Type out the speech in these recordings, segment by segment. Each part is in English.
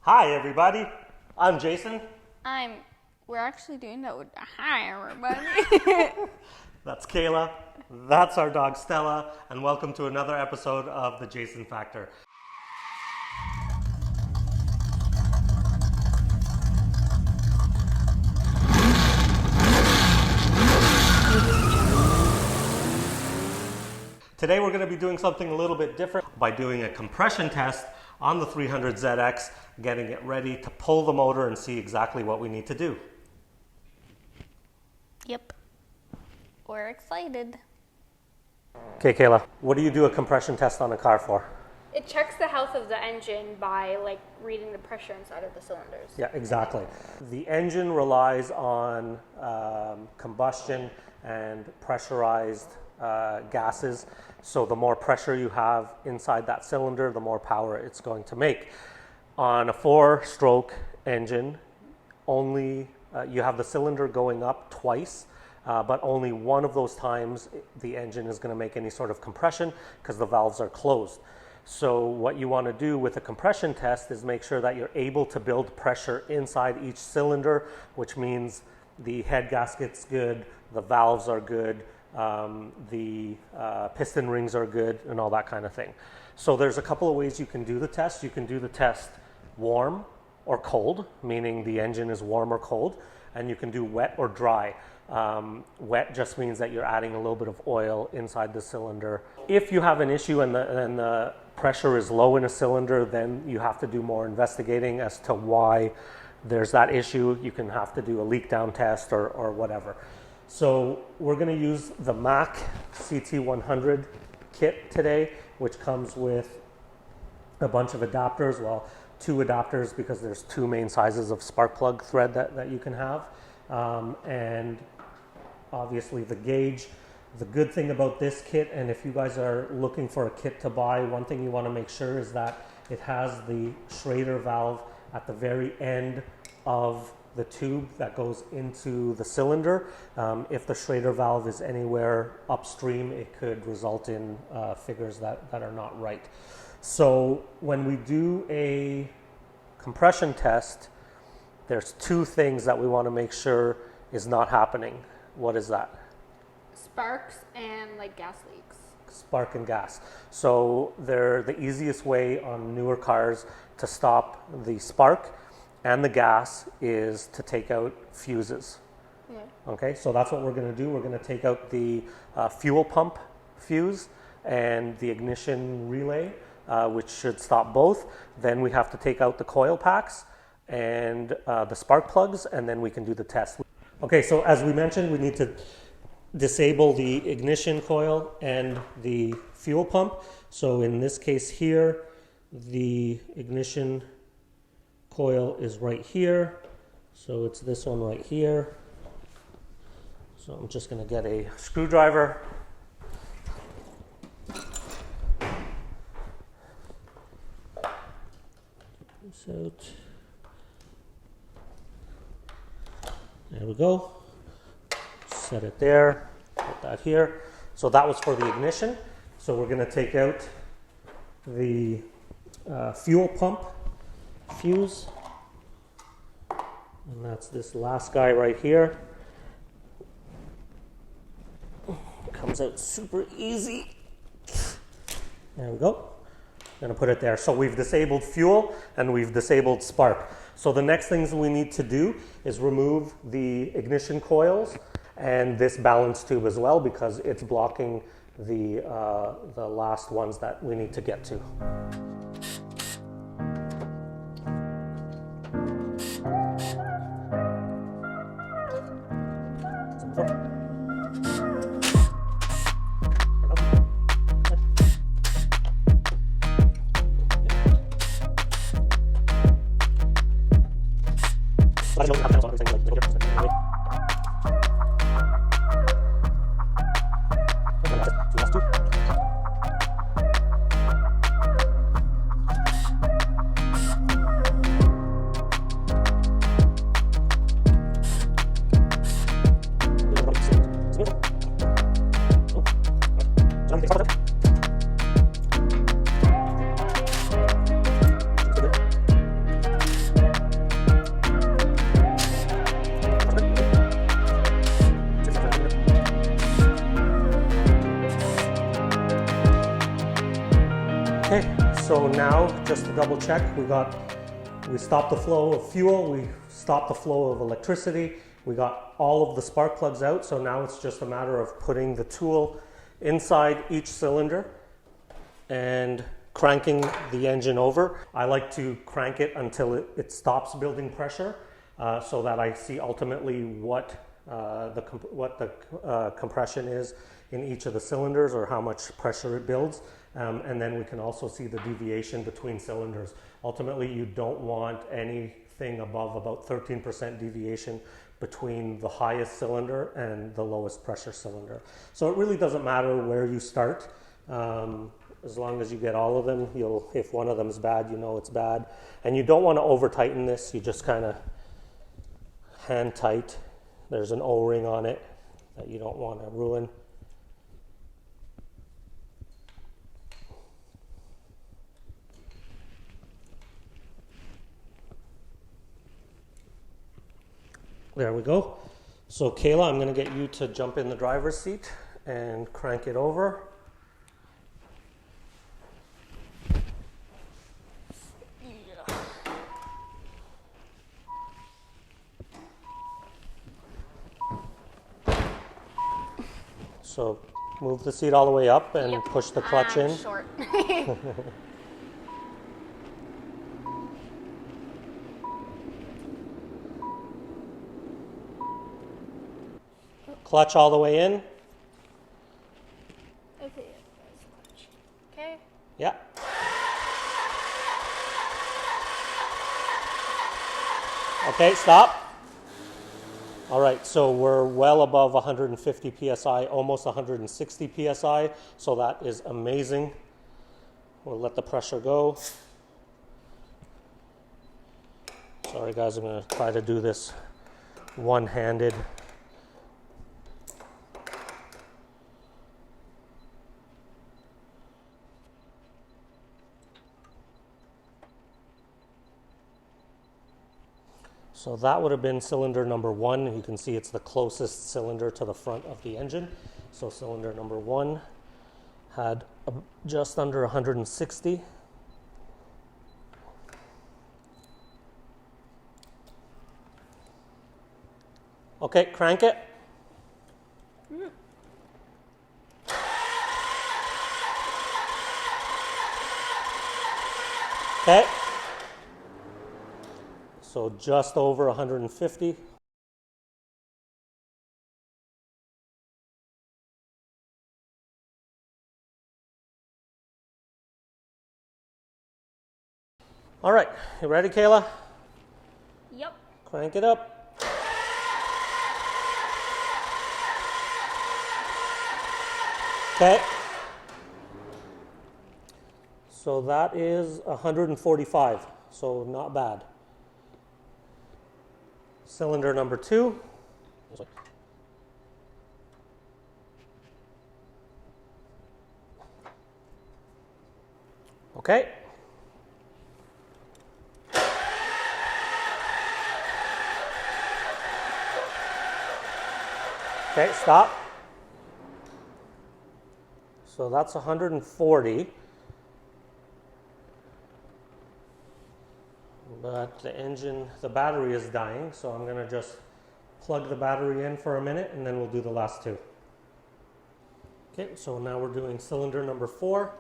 Hi, everybody. I'm Jason. We're actually doing that with hi, everybody. That's Kayla. That's our dog Stella. And welcome to another episode of The Jason Factor. Today we're going to be doing something a little bit different by doing a compression test on the 300ZX, getting it ready to pull the motor and see exactly what we need to do. Yep. We're excited. Okay, Kayla, what do you do a compression test on a car for? It checks the health of the engine by reading the pressure inside of the cylinders. Yeah, exactly. The engine relies on combustion and pressurized gases. So the more pressure you have inside that cylinder, the more power it's going to make. On a 4-stroke engine, only you have the cylinder going up twice, but only one of those times the engine is going to make any sort of compression because the valves are closed. So what you want to do with a compression test is make sure that you're able to build pressure inside each cylinder, which means the head gasket's good, the valves are good, the piston rings are good, and all that kind of thing. So there's a couple of ways you can do the test. You can do the test warm or cold, meaning the engine is warm or cold, and you can do wet or dry. Wet just means that you're adding a little bit of oil inside the cylinder. If you have an issue and the pressure is low in a cylinder, then you have to do more investigating as to why there's that issue. You can have to do a leak down test or whatever. So we're going to use the Mac CT100 kit today, which comes with a bunch of adapters. Well, 2 adapters because there's 2 main sizes of spark plug thread that you can have. And obviously the gauge. The good thing about this kit, and if you guys are looking for a kit to buy, one thing you want to make sure is that it has the Schrader valve at the very end of the tube that goes into the cylinder. If the Schrader valve is anywhere upstream, it could result in figures that are not right. So when we do a compression test, there's 2 things that we want to make sure is not happening. What is that? Sparks and gas leaks. Spark and gas. So they're the easiest way on newer cars to stop the spark and the gas is to take out fuses. Yeah. Okay, so that's what we're going to do. We're going to take out the fuel pump fuse and the ignition relay, which should stop both. Then we have to take out the coil packs and the spark plugs, and then we can do the test. Okay, so as we mentioned, we need to disable the ignition coil and the fuel pump. So in this case here, the ignition coil is right here. So it's this one right here. So I'm just going to get a screwdriver. This out. There we go. Set it there. Put that here. So that was for the ignition. So we're going to take out the fuel pump fuse. And that's this last guy right here. Comes out super easy. There we go. I'm going to put it there. So we've disabled fuel and we've disabled spark. So the next things we need to do is remove the ignition coils and this balance tube as well, because it's blocking the last ones that we need to get to. so now just to double check, we stopped the flow of fuel, we stopped the flow of electricity, we got all of the spark plugs out, so now it's just a matter of putting the tool inside each cylinder and cranking the engine over. I like to crank it until it stops building pressure so that I see ultimately what the compression is in each of the cylinders or how much pressure it builds. And then we can also see the deviation between cylinders. Ultimately, you don't want anything above about 13% deviation between the highest cylinder and the lowest pressure cylinder. So it really doesn't matter where you start. As long as you get all of them, if one of them is bad, you know it's bad. And you don't want to over tighten this, you just kind of hand tight. There's an O-ring on it that you don't want to ruin. There we go. So Kayla, I'm going to get you to jump in the driver's seat and crank it over. So move the seat all the way up and push the clutch in. Short. Clutch all the way in. Okay. Yeah. Okay, stop. All right, so we're well above 150 psi, almost 160 psi, so that is amazing. We'll let the pressure go. Sorry guys, I'm going to try to do this one-handed. So that would have been cylinder number 1. You can see it's the closest cylinder to the front of the engine. So cylinder number 1 had just under 160. Okay, crank it. Okay. So just over 150. All right, you ready, Kayla? Yep. Crank it up. Okay. So that is 145, so not bad. Cylinder number 2. Okay. Okay, stop. So that's 140. But the battery is dying, so I'm going to just plug the battery in for a minute and then we'll do the last two. Okay, so now we're doing cylinder number 4.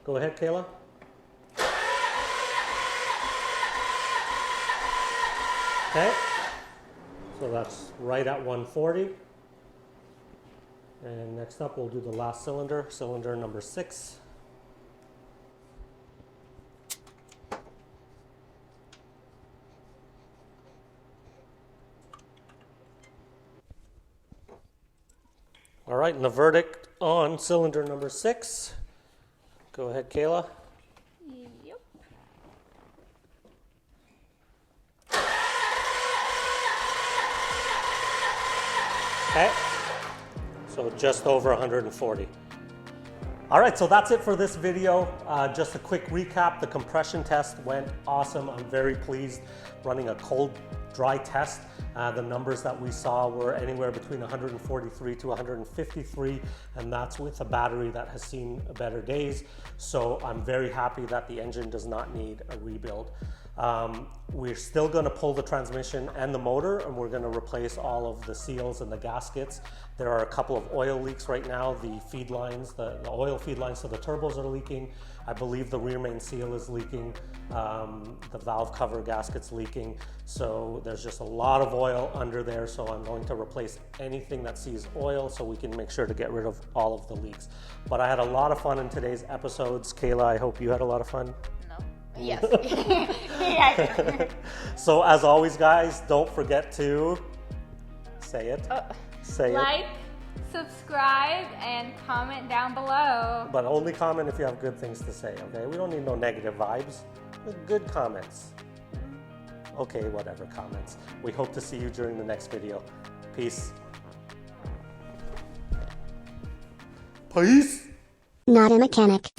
Go ahead, Kayla. Okay, so that's right at 140. And next up, we'll do the last cylinder, cylinder number 6. All right, and the verdict on cylinder number 6. Go ahead, Kayla. Yep. Okay, so just over 140. All right, so that's it for this video. Just a quick recap. The compression test went awesome. I'm very pleased running a cold, dry test. The numbers that we saw were anywhere between 143 to 153, and that's with a battery that has seen better days. So I'm very happy that the engine does not need a rebuild. We're still going to pull the transmission and the motor, and we're going to replace all of the seals and the gaskets. There are a couple of oil leaks right now. The feed lines, the oil feed lines, so the turbos are leaking. I believe the rear main seal is leaking. The valve cover gasket's leaking. So there's just a lot of oil under there. So I'm going to replace anything that sees oil so we can make sure to get rid of all of the leaks. But I had a lot of fun in today's episodes. Kayla, I hope you had a lot of fun. Yes. Yeah. So as always, guys, don't forget to say it. Say like, it. subscribe, and comment down below. But only comment if you have good things to say, okay? We don't need no negative vibes. Good comments. Okay, whatever comments. We hope to see you during the next video. Peace. Peace. Not a mechanic.